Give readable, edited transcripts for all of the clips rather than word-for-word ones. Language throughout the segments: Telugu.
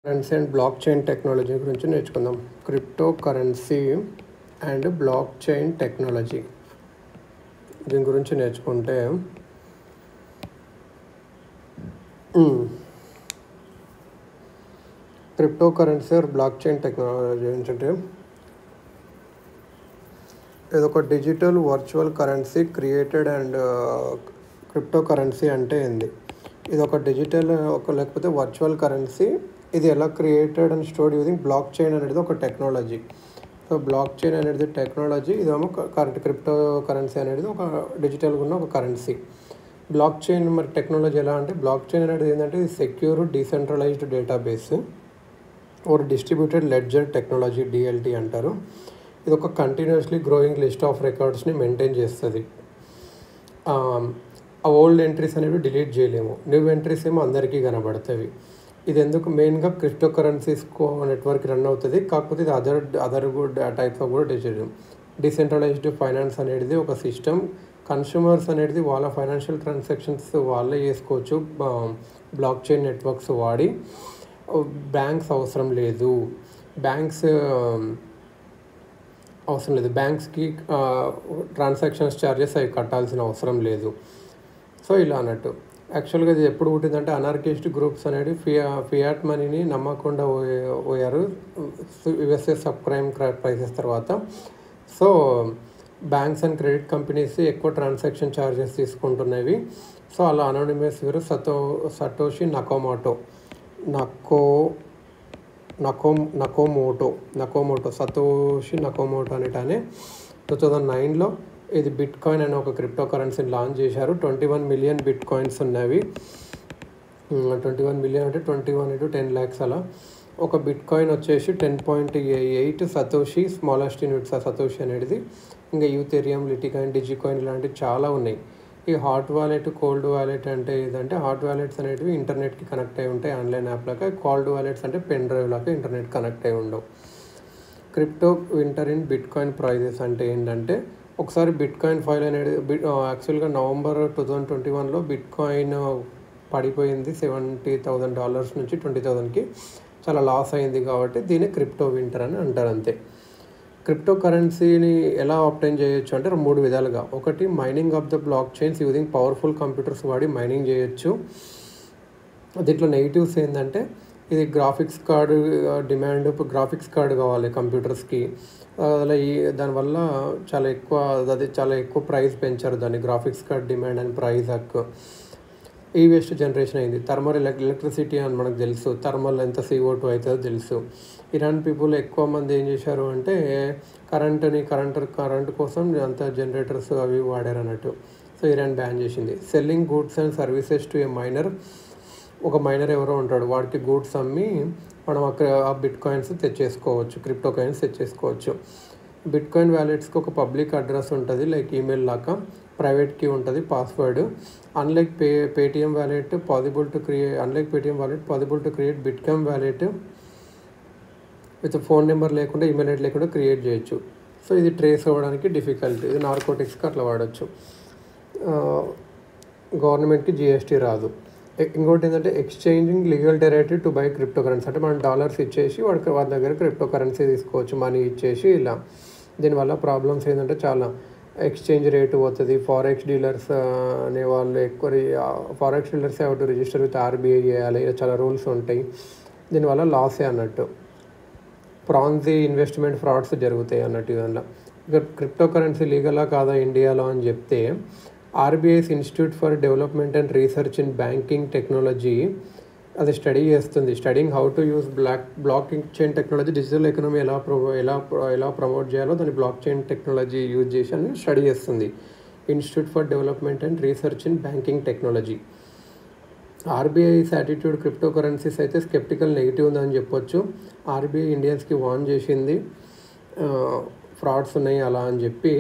Currency and blockchain technology గురించి నేర్చుకుందాం. Cryptocurrency and blockchain technology దీని గురించి నేర్చుకుంటే cryptocurrency or blockchain technology ఏంటంటే ఇదొక digital virtual currency created and crypto currency అంటే ఏంది? ఇది ఒక డిజిటల్ లేకపోతే వర్చువల్ కరెన్సీ. ఇది ఎలా created and stored using block chain అనేది ఒక టెక్నాలజీ. సో బ్లాక్ చైన్ అనేది టెక్నాలజీ, ఇదేమో క్రిప్టో కరెన్సీ అనేది ఒక డిజిటల్గా ఉన్న ఒక కరెన్సీ. బ్లాక్ చైన్ మరి టెక్నాలజీ ఎలా అంటే, బ్లాక్ చైన్ అనేది ఏంటంటే ఇది సెక్యూర్ డీసెంట్రలైజ్డ్ డేటాబేస్ ఒక డిస్ట్రిబ్యూటెడ్ లెడ్జర్ టెక్నాలజీ, డిఎల్టీ అంటారు. ఇది ఒక కంటిన్యూస్లీ గ్రోయింగ్ లిస్ట్ ఆఫ్ రికార్డ్స్ని మెయింటైన్ చేస్తుంది. ఆ ఓల్డ్ ఎంట్రీస్ అనేవి డిలీట్ చేయలేము, న్యూ ఎంట్రీస్ ఏమో అందరికీ కనబడతాయి. ఇది ఎందుకు మెయిన్గా క్రిప్టో కరెన్సీస్ నెట్వర్క్ రన్ అవుతుంది. కాకపోతే ఇది అదర్ టైప్స్ ఆఫ్ కూడా డీసెంట్రలైజ్డ్ ఫైనాన్స్ అనేది ఒక సిస్టమ్. కన్స్యూమర్స్ అనేది వాళ్ళ ఫైనాన్షియల్ ట్రాన్సాక్షన్స్ వాళ్ళే చేసుకోవచ్చు బ్లాక్ చైన్ నెట్వర్క్స్ వాడి. బ్యాంక్స్ అవసరం లేదు, బ్యాంక్స్కి ట్రాన్సాక్షన్స్ ఛార్జెస్ అవి కట్టాల్సిన అవసరం లేదు. సో ఇలా అన్నట్టు. యాక్చువల్గా ఇది ఎప్పుడు పుట్టిందంటే అనార్కిస్ట్ గ్రూప్స్ అనేది ఫియాట్ మనీని నమ్మకుండా పోయారు యుఎస్ఏ సబ్ ప్రైమ్ క్రైసిస్ తర్వాత. So banks and credit companies ఎక్కువ ట్రాన్సాక్షన్ ఛార్జెస్ తీసుకుంటున్నవి. సో అలా అనోనిమస్ వీరు సటోషి సతోషి నకోమోటో అనేటానే 2009లో ఇది బిట్ కాయిన్ అనే ఒక క్రిప్టో కరెన్సీని లాంచ్ చేశారు. 21 మిలియన్ బిట్ కాయిన్స్ ఉన్నవి. 21 మిలియన్ అంటే 21 into 10 lakhs అలా. ఒక బిట్ కాయిన్ వచ్చేసి 10.8 సతోషి స్మాలెస్ట్ యూనిట్స్ సతోషి అనేది. ఇంకా యూథెరియం, లిటికాయిన్, డిజికాయిన్ ఇలాంటివి చాలా ఉన్నాయి. ఈ హాట్ వాలెట్, కోల్డ్ వాలెట్ అంటే ఏదంటే, హాట్ వాలెట్స్ అనేటివి ఇంటర్నెట్కి కనెక్ట్ అయి ఉంటాయి ఆన్లైన్ యాప్ లాగా. కోల్డ్ వాలెట్స్ అంటే పెన్ డ్రైవ్ లాగా ఇంటర్నెట్ కనెక్ట్ అయి ఉండవు. Crypto winter in bitcoin prices అంటే ఏంటంటే, ఒకసారి బిట్ కాయిన్ ఫైల్ అనేది యాక్చువల్గా నవంబర్ 2021లో బిట్ కాయిన్ పడిపోయింది $70,000 నుంచి 20,000కి. చాలా లాస్ అయింది కాబట్టి దీన్ని క్రిప్టో వింటర్ అని అంటారు అంతే. క్రిప్టో కరెన్సీని ఎలా ఆబ్టైన్ చేయొచ్చు అంటే 3 విధాలుగా. ఒకటి, mining of the blockchain using powerful computers వాడి మైనింగ్ చేయొచ్చు. దీంట్లో నెగిటివ్స్ ఏంటంటే, ఇది గ్రాఫిక్స్ గ్రాఫిక్స్ కార్డు కావాలి కంప్యూటర్స్కి. దానివల్ల చాలా ఎక్కువ ప్రైస్ పెంచారు దాన్ని. Graphics card demand and price హక్కు. ఈ వేస్ట్ జనరేషన్ అయింది. థర్మల్ ఎలక్ట్రిసిటీ అని మనకు తెలుసు, థర్మల్ ఎంత CO2 అవుతుందో తెలుసు. ఇరాన్ పీపుల్ ఎక్కువ మంది ఏం చేశారు అంటే, కరెంట్ కోసం అంత జనరేటర్స్ అవి వాడారు అన్నట్టు. సో ఇరాన్ బ్యాన్ చేసింది. Selling goods and services to a miner. ఒక మైనర్ ఎవరో ఉంటాడు, వాడికి గూడ్స్ అమ్మి మనం అక్కడ ఆ బిట్ కాయిన్స్ తెచ్చేసుకోవచ్చు, క్రిప్టో కాయిన్స్ తెచ్చేసుకోవచ్చు. బిట్ కాయిన్ వ్యాలెట్స్కి ఒక పబ్లిక్ అడ్రస్ ఉంటుంది, లైక్ ఈమెయిల్ లాగా. ప్రైవేట్కి ఉంటుంది password. Unlike Paytm wallet possible to create bitcoin wallet with phone number లేకుండా, ఈమెయిల్ ఐడి లేకుండా క్రియేట్ చేయొచ్చు. సో ఇది ట్రేస్ అవ్వడానికి డిఫికల్ట్. ఇది నార్కోటిక్స్కి అట్లా వాడచ్చు. గవర్నమెంట్కి GST రాదు. ఇంకోటి ఏంటంటే, exchanging legal derivative to buy crypto currency. అంటే మనం డాలర్స్ ఇచ్చేసి వాళ్ళ దగ్గర క్రిప్టో కరెన్సీ తీసుకోవచ్చు, మనీ ఇచ్చేసి ఇలా. దీనివల్ల ప్రాబ్లమ్స్ ఏంటంటే, చాలా ఎక్స్చేంజ్ రేటు పోతుంది. ఫారెక్స్ డీలర్స్ అనే వాళ్ళు forex dealers have to register with RBI చేయాలి. ఇలా చాలా రూల్స్ ఉంటాయి. దీనివల్ల లాసే అన్నట్టు. ప్రాన్జీ ఇన్వెస్ట్మెంట్ ఫ్రాడ్స్ జరుగుతాయి అన్నట్టు. ఇవల్ల ఇక క్రిప్టో కరెన్సీ లీగలా కాదా ఇండియాలో అని చెప్తే, RBI's institute for development and research in banking technology అది స్టడీ చేస్తుంది. Studying how to use block chain technology, digital economy ఎలా ప్రమోట్ చేయాలో దాన్ని బ్లాక్ చైన్ టెక్నాలజీ యూజ్ చేసి అని స్టడీ చేస్తుంది. Institute for development and research in banking technology. RBI's attitude crypto currencies అయితే స్కెప్టికల్, నెగిటివ్ ఉందని చెప్పొచ్చు. RBI ఇండియన్స్కి వార్న్ చేసింది ఫ్రాడ్స్ ఉన్నాయి అలా అని చెప్పి.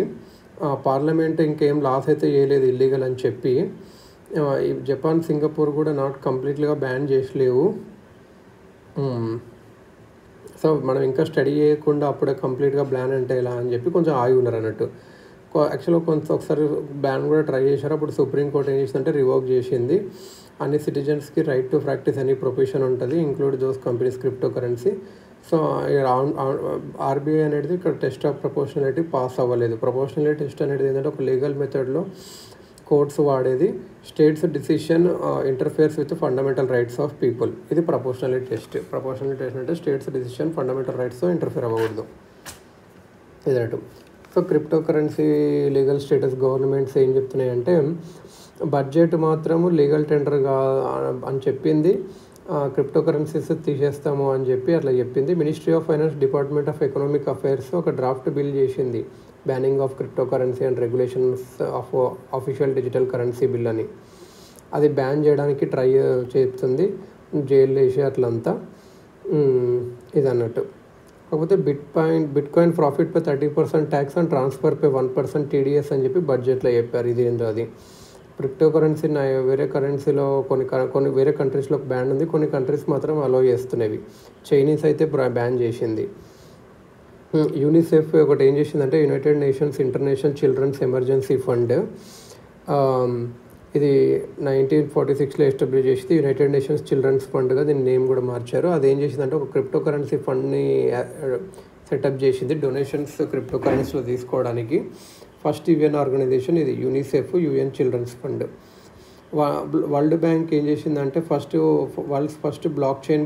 పార్లమెంట్ ఇంకేం లాస్ అయితే చేయలేదు ఇల్లీగల్ అని చెప్పి. జపాన్, సింగపూర్ కూడా కంప్లీట్గా బ్యాన్ చేసలేవు. సో మనం ఇంకా స్టడీ చేయకుండా అప్పుడే కంప్లీట్గా బ్యాన్ అంటే ఎలా అని చెప్పి కొంచెం ఆగి ఉన్నారు అన్నట్టు. యాక్చువల్గా ఒకసారి బ్యాన్ కూడా ట్రై చేశారు. అప్పుడు సుప్రీంకోర్టు ఏం చేసిందంటే రివోక్ చేసింది. అన్ని సిటిజన్స్కి right to practise any profession ఉంటుంది, include those companies crypto currency. So RBI అనేది ఇక్కడ టెస్ట్ ఆఫ్ ప్రపోర్షనాలిటీ పాస్ అవ్వలేదు. ప్రపోర్షనాలిటీ టెస్ట్ అనేది ఏంటంటే ఒక లీగల్ మెథడ్లో కోర్ట్స్ వాడేది. State's decision interferes with fundamental rights of people. ఇది ప్రపోర్షనాలిటీ టెస్ట్. ప్రపోర్షనాలిటీ టెస్ట్ అంటే స్టేట్స్ డిసిషన్ ఫండమెంటల్ రైట్స్తో ఇంటర్ఫియర్ అవ్వకూడదు ఇదటు. So crypto currency legal status governments ఏం చెప్తున్నాయంటే బడ్జెట్ మాత్రము లీగల్ టెండర్గా అని చెప్పింది, క్రిప్టో కరెన్సీస్ తీసేస్తాము అని చెప్పి అట్లా చెప్పింది. Ministry of finance, department of economic affairs ఒక డ్రాఫ్ట్ బిల్ చేసింది, banning of crypto currency and regulations of official digital currency bill అని. అది బ్యాన్ చేయడానికి ట్రై చేస్తుంది, జైలు వేసి అట్లంతా ఇది అన్నట్టు. కాకపోతే బిట్ కాయిన్ ప్రాఫిట్ పై 30% ట్యాక్స్ అండ్ ట్రాన్స్ఫర్ పై 1% TDS అని చెప్పి బడ్జెట్లో చెప్పారు. ఇది ఏంటో అది క్రిప్టో కరెన్సీ వేరే కరెన్సీలో కొన్ని వేరే కంట్రీస్లో బ్యాన్ ఉంది, కొన్ని కంట్రీస్ మాత్రం అలో చేస్తున్నవి. చైనీస్ అయితే బ్యాన్ చేసింది. యూనిసెఫ్ ఒకటి ఏం చేసిందంటే United Nations International Children's Emergency Fund, ఇది 1946లో ఎస్టాబ్లిష్ చేసింది. యునైటెడ్ నేషన్స్ చిల్డ్రన్స్ ఫండ్గా దీని నేమ్ కూడా మార్చారు. అది ఏం చేసిందంటే ఒక క్రిప్టో కరెన్సీ ఫండ్ని సెటప్ చేసింది డొనేషన్స్ క్రిప్టో కరెన్సీలో తీసుకోవడానికి. ఫస్ట్ యుఎన్ ఆర్గనైజేషన్ ఇది UNICEF, UN children's fund. World bank ఏం చేసిందంటే world's first block chain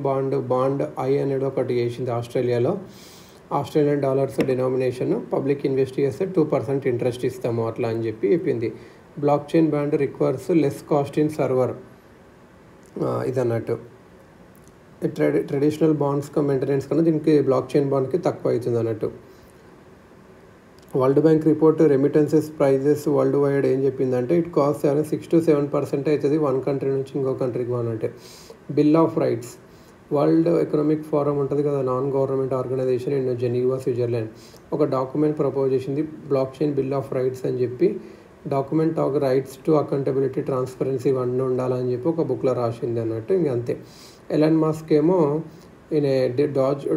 bond i అనేది ఒకటి చేసింది ఆస్ట్రేలియాలో. Australian dollars denomination, public invest చేస్తే 2% ఇంట్రెస్ట్ ఇస్తాము అట్లా అని చెప్పి చెప్పింది. Block chain bond requires less cost in server ఇదన్నట్టు. ట్రెడిషనల్ బాండ్స్ మెయింటెనెన్స్ కన్నా దీనికి బ్లాక్ చైన్ బాండ్కి తక్కువ అవుతుంది అన్నట్టు. World Bank report remittances prices worldwide ఏం చెప్పిందంటే ఇట్ కాస్ట్ 6 to 7% అవుతుంది వన్ కంట్రీ నుంచి ఇంకో కంట్రీకి అంటే. Bill of rights, world economic forum ఉంటుంది కదా, non government organisation in Geneva, Switzerland, ఒక డాక్యుమెంట్ ప్రపోజ్ చేసింది blockchain bill of rights అని చెప్పి. Document of rights to accountability, transparency ఇవన్నీ ఉండాలని చెప్పి ఒక బుక్లో రాసింది అన్నట్టు. ఇంక అంతే. ఎలాన్ మస్క్ ఏమో ఈయన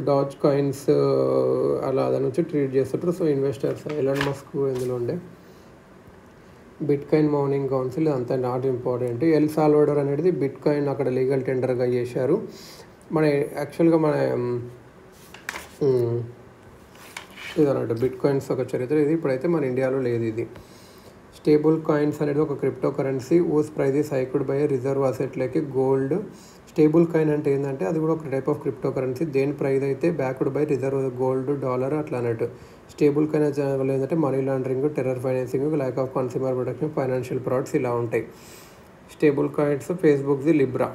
డాజ్ కాయిన్స్ అలా దాని నుంచి ట్రీట్ చేస్తుంటారు. సో ఇన్వెస్టర్స్ ఎలాన్ మస్క్ ఇందులో ఉండే. బిట్ కాయిన్ మౌనింగ్ కౌన్సిల్ అంతా నాట్ ఇంపార్టెంట్. ఎల్ సాల్వడోర్ అనేది బిట్ కాయిన్ అక్కడ లీగల్ టెండర్గా చేశారు. మన యాక్చువల్గా ఇది అన్నట్టు బిట్ కాయిన్స్ ఒక చరిత్ర ఇది. ఇప్పుడైతే మన ఇండియాలో లేదు ఇది. స్టేబుల్ కాయిన్స్ అనేది ఒక crypto currency whose prices hiked by reserve asset like gold. Stable coin అంటే ఏంటంటే అది కూడా ఒక టైప్ ఆఫ్ క్రిప్టో కరెన్సీ, దేని ప్రైజ్ అయితే backed by reserve gold, dollar అట్లా అన్నట్టు. స్టేబుల్ కాయిన్ ఏంటంటే money laundering, terror financing, lack of consumer protection, financial frauds ఇలా ఉంటాయి. స్టేబుల్ కాయిన్స్ ఫేస్బుక్ది లిబ్రా.